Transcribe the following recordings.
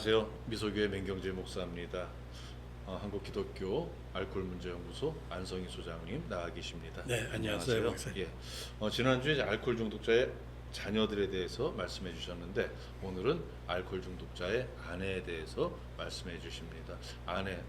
안녕하세요. 미소교회 맹경재 목사입니다. 한국기독교 알코올문제연구소 안성희 소장님 나와 계십니다. 네, 안녕하세요, 목사님. 지난주에 이제 알코올 중독자의 자녀들에 대해서 말씀해 주셨는데 오늘은 알코올 중독자의 아내에 대해서 말씀해 주십니다. 아내,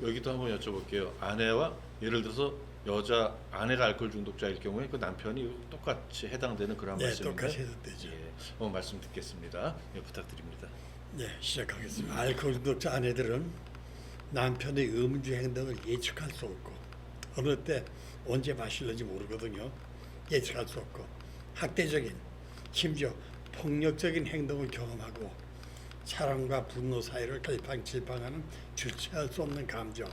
여기도 한번 여쭤볼게요. 아내와 예를 들어서 여자 아내가 알코올 중독자일 경우에 그 남편이 똑같이 해당되는 그런 네, 말씀인가요? 똑같이 해도 되죠. 말씀 듣겠습니다. 부탁드립니다. 네, 시작하겠습니다. 알코올 중독자 아내들은 남편의 음주 행동을 예측할 수 없고 어느 때 언제 마실는지 모르거든요. 예측할 수 없고 학대적인 심지어 폭력적인 행동을 경험하고 사랑과 분노 사이를 갈팡질팡하는 주체할 수 없는 감정,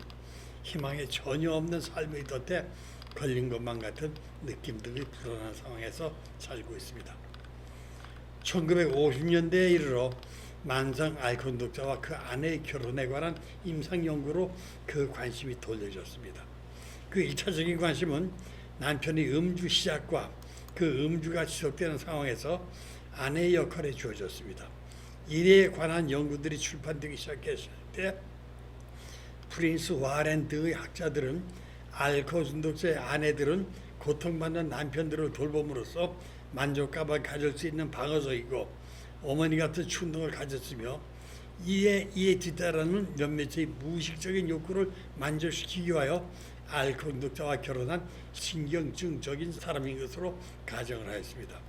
희망이 전혀 없는 삶의 덫에 걸린 것만 같은 느낌 등의 불안한 상황에서 살고 있습니다. 1950년대에 이르러 만성 알코올 중독자와 그 아내의 결혼에 관한 임상 연구로 그 관심이 돌려졌습니다. 그 1차적인 관심은 남편의 음주 시작과 그 음주가 지속되는 상황에서 아내의 역할에 주어졌습니다. 이에 관한 연구들이 출판되기 시작했을 때 프린스 와렌 등의 학자들은 알코올 중독자의 아내들은 고통받는 남편들을 돌봄으로써 만족감을 가질 수 있는 방어적이고 어머니 같은 충동을 가졌으며 이에 뒤따르는 몇몇의 무의식적인 욕구를 만족시키기 위하여 알코올 중독자와 결혼한 신경증적인 사람인 것으로 가정을 하였습니다.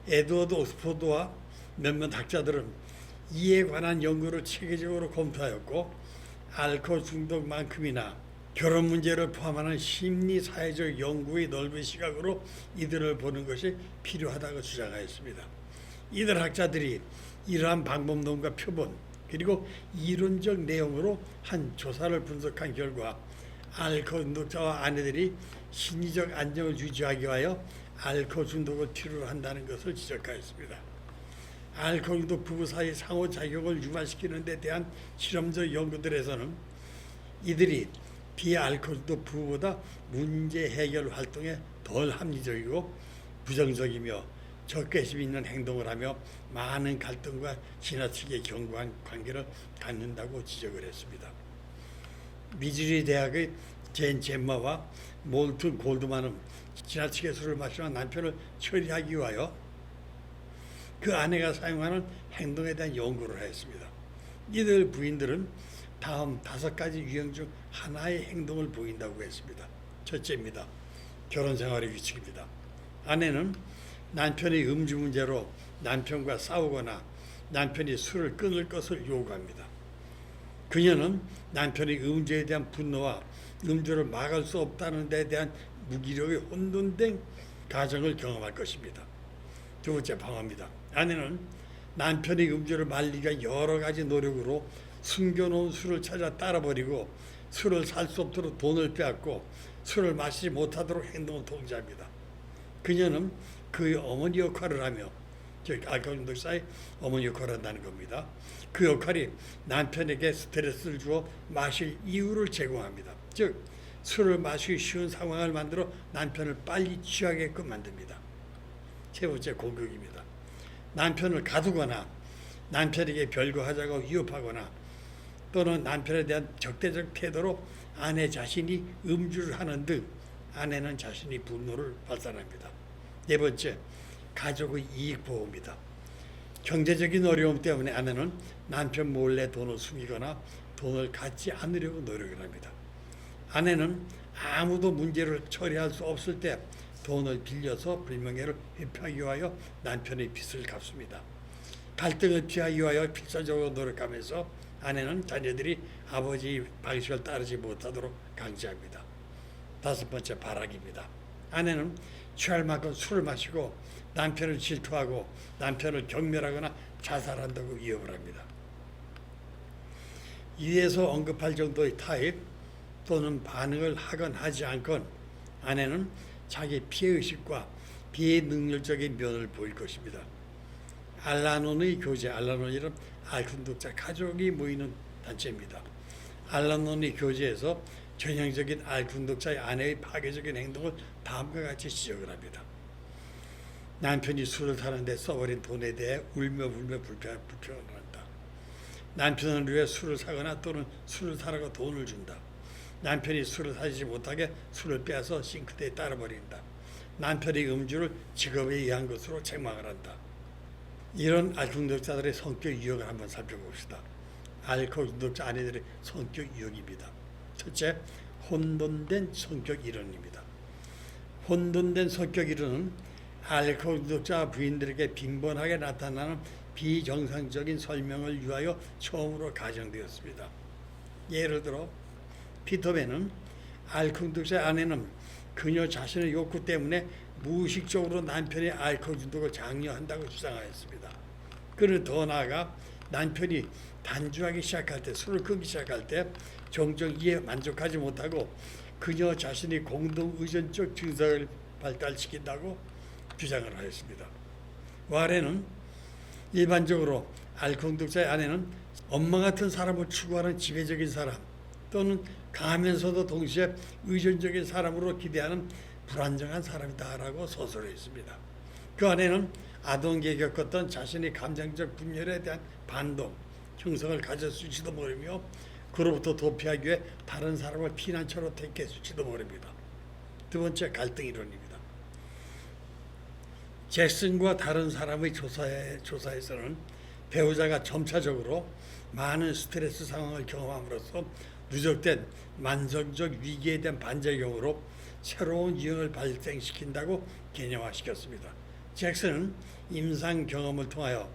에드워드 옥스포드와 몇몇 학자들은 이에 관한 연구를 체계적으로 검토하였고 알코올 중독만큼이나 결혼 문제를 포함하는 심리 사회적 연구의 넓은 시각으로 이들을 보는 것이 필요하다고 주장하였습니다. 이들 학자들이 이러한 방법론과 표본 그리고 이론적 내용으로 한 조사를 분석한 결과 알코올 중독자와 아내들이 심리적 안정을 유지하기 위하여 알코올 중독을 필요로 한다는 것을 지적하였습니다. 알코올 중독 부부 사이 상호작용을 유발시키는 데 대한 실험적 연구들에서는 이들이 비알코올 중독 부부보다 문제 해결 활동에 덜 합리적이고 부정적이며 적개심 있는 행동을 하며 많은 갈등과 지나치게 견고한 관계를 갖는다고 지적을 했습니다. 미주리 대학의 젠 젬머와 몰튼 골드만은 지나치게 술을 마시는 남편을 처리하기 위하여 그 아내가 사용하는 행동에 대한 연구를 했습니다. 이들 부인들은 다음 5가지 유형 중 하나의 행동을 보인다고 했습니다. 첫째입니다. 결혼 생활의 규칙입니다. 아내는 남편의 음주 문제로 남편과 싸우거나 남편이 술을 끊을 것을 요구합니다. 그녀는 남편의 음주에 대한 분노와 음주를 막을 수 없다는 데 대한 무기력의 혼돈된 가정을 경험할 것입니다. 두 번째 방어입니다. 아내는 남편의 음주를 말리기 여러 가지 노력으로 숨겨놓은 술을 찾아 따라버리고 술을 살 수 없도록 돈을 빼앗고 술을 마시지 못하도록 행동을 통제합니다. 그녀는 그의 어머니 역할을 하며 즉 알코올 중독자의 어머니 역할을 한다는 겁니다. 그 역할이 남편에게 스트레스를 주어 마실 이유를 제공합니다. 즉 술을 마시기 쉬운 상황을 만들어 남편을 빨리 취하게끔 만듭니다. 세 번째 공격입니다. 남편을 가두거나 남편에게 별거하자고 위협하거나 또는 남편에 대한 적대적 태도로 아내 자신이 음주를 하는 등 아내는 자신이 분노를 발산합니다. 네 번째, 가족의 이익 보호입니다. 경제적인 어려움 때문에 아내는 남편 몰래 돈을 숨기거나 돈을 갖지 않으려고 노력을 합니다. 아내는 아무도 문제를 처리할 수 없을 때 돈을 빌려서 불명예를 회피하기 위하여 남편의 빚을 갚습니다. 갈등을 피하기 위하여 필사적으로 노력하면서 아내는 자녀들이 아버지의 방식을 따르지 못하도록 강제합니다. 다섯 번째, 발악입니다. 아내는 취할 만큼 술을 마시고 남편을 질투하고 남편을 경멸하거나 자살한다고 위협을 합니다. 위에서 언급할 정도의 타입 또는 반응을 하건 하지 않건 아내는 자기 피해의식과 비능률적인 면을 보일 것입니다. 알라논의 교제, 알라논이란 알코올 중독자 가족이 모이는 단체입니다. 알라논의 교제에서 전형적인 알코올 중독자의 아내의 파괴적인 행동을 다음과 같이 지적을 합니다. 남편이 술을 사는데 써버린 돈에 대해 울며 불평을 한다. 남편을 위해 술을 사거나 또는 술을 사라고 돈을 준다. 남편이 술을 사지 못하게 술을 빼앗아 싱크대에 따라버린다. 남편이 음주를 직업에 의한 것으로 책망을 한다. 이런 알코올 중독자들의 성격 유형을 한번 살펴봅시다. 알코올 중독자 아내들의 성격 유형입니다. 첫째, 혼돈된 성격 이론입니다. 혼돈된 성격 이론은 알코올 중독자 부인들에게 빈번하게 나타나는 비정상적인 설명을 위하여 처음으로 가정되었습니다. 예를 들어 피터맨은 알코올 중독자의 아내는 그녀 자신의 욕구 때문에 무의식적으로 남편의 알코올 중독을 장려한다고 주장하였습니다. 그는 더 나아가 남편이 단주하기 시작할 때, 술을 끊기 시작할 때 종종 이에 만족하지 못하고 그녀 자신이 공동 의존적 증상을 발달시킨다고 주장을 하였습니다. 와렌은 일반적으로 알코올 중독자의 아내는 엄마 같은 사람을 추구하는 지배적인 사람 또는 강하면서도 동시에 의존적인 사람으로 기대하는 불안정한 사람이다라고 서술했습니다. 그 아내는 아동기에 겪었던 자신의 감정적 분열에 대한 반동, 형성을 가졌을지도 모르며 그로부터 도피하기 위해 다른 사람을 피난처로 택했을지도 모릅니다. 두 번째, 갈등 이론입니다. 잭슨과 다른 사람의 조사에서는 배우자가 점차적으로 많은 스트레스 상황을 경험함으로써 누적된 만성적 위기에 대한 반작용으로 새로운 유형을 발생시킨다고 개념화시켰습니다. 잭슨은 임상 경험을 통하여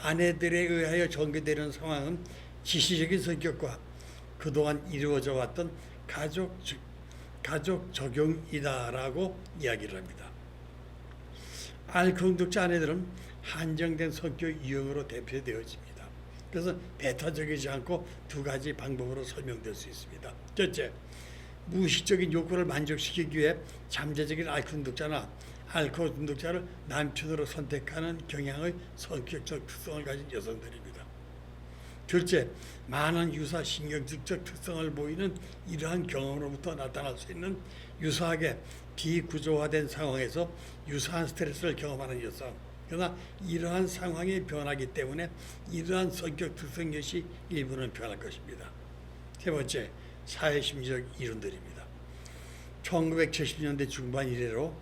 아내들에 의하여 전개되는 상황은 지시적인 성격과 그동안 이루어져 왔던 가족 적용이다라고 이야기를 합니다. 알코올 중독자 아내들은 한정된 성격 유형으로 대표되어집니다. 그래서 배타적이지 않고 두 가지 방법으로 설명될 수 있습니다. 첫째, 무의식적인 욕구를 만족시키기 위해 잠재적인 알코올 중독자나 알코올 중독자를 남편으로 선택하는 경향의 성격적 특성을 가진 여성들입니다. 둘째, 많은 유사 신경질적 특성을 보이는 이러한 경험으로부터 나타날 수 있는 유사하게 비구조화된 상황에서 유사한 스트레스를 경험하는 여성. 그러나 이러한 상황이 변하기 때문에 이러한 성격 특성 역시 일부는 변할 것입니다. 세 번째, 사회심리적 이론들입니다. 1970년대 중반 이래로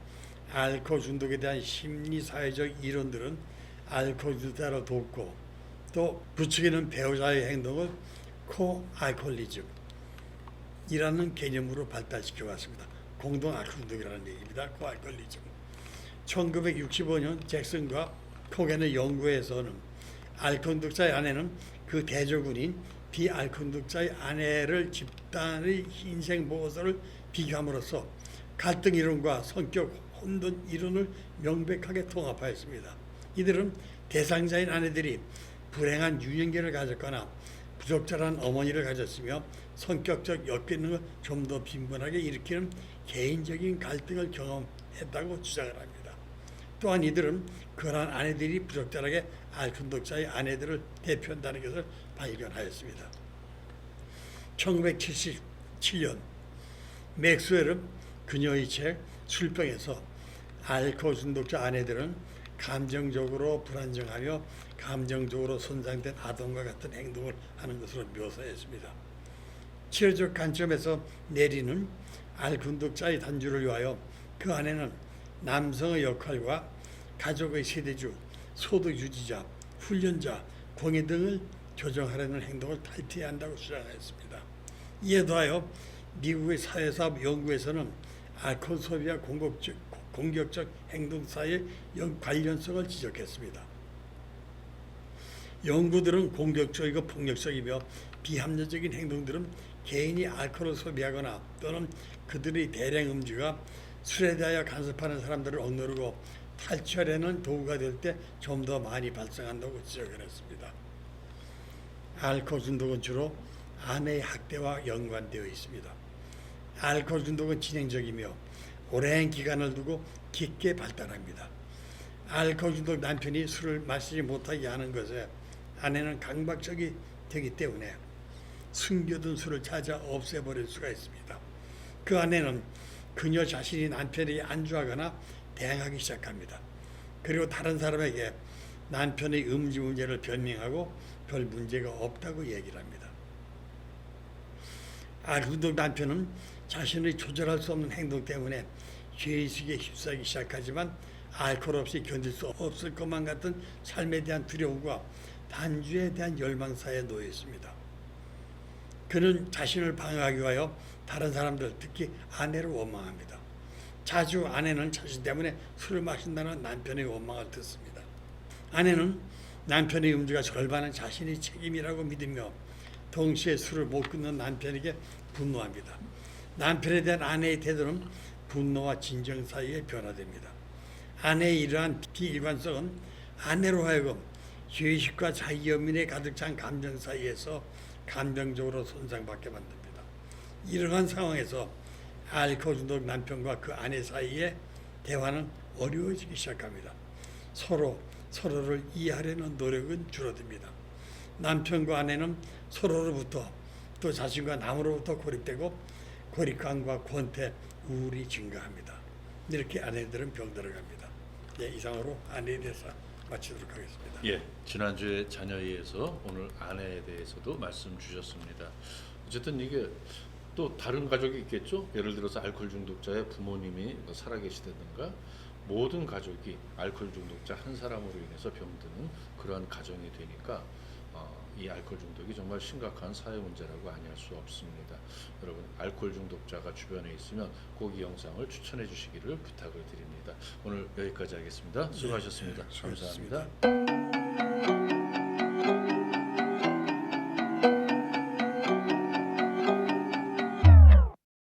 알코올 중독에 대한 심리사회적 이론들은 알코올 중독자를 돕고 또 부추기는 배우자의 행동을 코알코올리즘이라는 개념으로 발달시켜 왔습니다. 공동 알코올 중독이라는 얘기입니다. 코알코올리즘. 1965년 잭슨과 코겐의 연구에서는 알코올 중독자의 아내는 그 대조군인 비알코올 중독자의 아내를 집단의 인생 모호성을 비교함으로써 갈등 이론과 성격 혼돈 이론을 명백하게 통합하였습니다. 이들은 대상자인 아내들이 불행한 유년기를 가졌거나 부적절한 어머니를 가졌으며 성격적 역기능을 좀 더 빈번하게 일으키는 개인적인 갈등을 경험했다고 주장을 합니다. 또한 이들은 그러한 아내들이 부적절하게 알코올 중독자의 아내들을 대표한다는 것을 발견하였습니다. 1977년 맥스웰은 그녀의 책 술병에서 알코올 중독자 아내들은 감정적으로 불안정하며 감정적으로 손상된 아동과 같은 행동을 하는 것으로 묘사했습니다. 치료적 관점에서 내리는 알코올 중독자의 단주를 위하여 그 아내는 남성의 역할과 가족의 세대주, 소득 유지자, 훈련자, 공예 등을 조정하려는 행동을 탈피해야 한다고 주장하였습니다. 이에 더하여 미국의 사회사업 연구에서는 알코올 소비와 공격적 행동 사이의 관련성을 지적했습니다. 연구들은 공격적이고 폭력적이며 비합리적인 행동들은 개인이 알코올을 소비하거나 또는 그들의 대량 음주가 술에 대하여 간섭하는 사람들을 억누르고 탈취하려는 도구가 될 때 좀 더 많이 발생한다고 지적을 했습니다. 알코올 중독은 주로 아내의 학대와 연관되어 있습니다. 알코올 중독은 진행적이며 오랜 기간을 두고 깊게 발달합니다. 알코올 중독 남편이 술을 마시지 못하게 하는 것에 아내는 강박적이 되기 때문에 숨겨둔 술을 찾아 없애버릴 수가 있습니다. 그 아내는 그녀 자신이 남편에게 안주하거나 대항하기 시작합니다. 그리고 다른 사람에게 남편의 음주 문제를 변명하고 별 문제가 없다고 얘기를 합니다. 알코올중 남편은 자신의 조절할 수 없는 행동 때문에 죄의식에 휩싸이기 시작하지만 알코올 없이 견딜 수 없을 것만 같은 삶에 대한 두려움과 단주에 대한 열망 사이에 놓여 있습니다. 그는 자신을 방어하기 위하여 다른 사람들, 특히 아내를 원망합니다. 자주 아내는 자신 때문에 술을 마신다는 남편의 원망을 듣습니다. 아내는 남편의 음주가 절반은 자신의 책임이라고 믿으며 동시에 술을 못 끊는 남편에게 분노합니다. 남편에 대한 아내의 태도는 분노와 진정 사이에 변화됩니다. 아내의 이러한 비일관성은 아내로 하여금 죄의식과 자기연민에 가득 찬 감정 사이에서 감정적으로 손상받게 만듭니다. 이러한 상황에서 알코올 중독 남편과 그 아내 사이의 대화는 어려워지기 시작합니다. 서로를 이해하려는 노력은 줄어듭니다. 남편과 아내는 서로로부터 또 자신과 남으로부터 고립되고 고립감과 권태, 우울이 증가합니다. 이렇게 아내들은 병들어갑니다. 네, 이상으로 아내에 대해서 마치도록 하겠습니다. 예, 지난주에 자녀에 의해서 오늘 아내에 대해서도 말씀 주셨습니다. 어쨌든 이게 또 다른 가족이 있겠죠. 예를 들어서 알코올 중독자의 부모님이 살아계시다든가 모든 가족이 알코올 중독자 한 사람으로 인해서 병드는 그러한 가정이 되니까 이 알코올 중독이 정말 심각한 사회 문제라고 아니할 수 없습니다. 여러분 알코올 중독자가 주변에 있으면 꼭 이 영상을 추천해 주시기를 부탁을 드립니다. 오늘 여기까지 하겠습니다. 수고하셨습니다. 네, 감사합니다. 수고하셨습니다.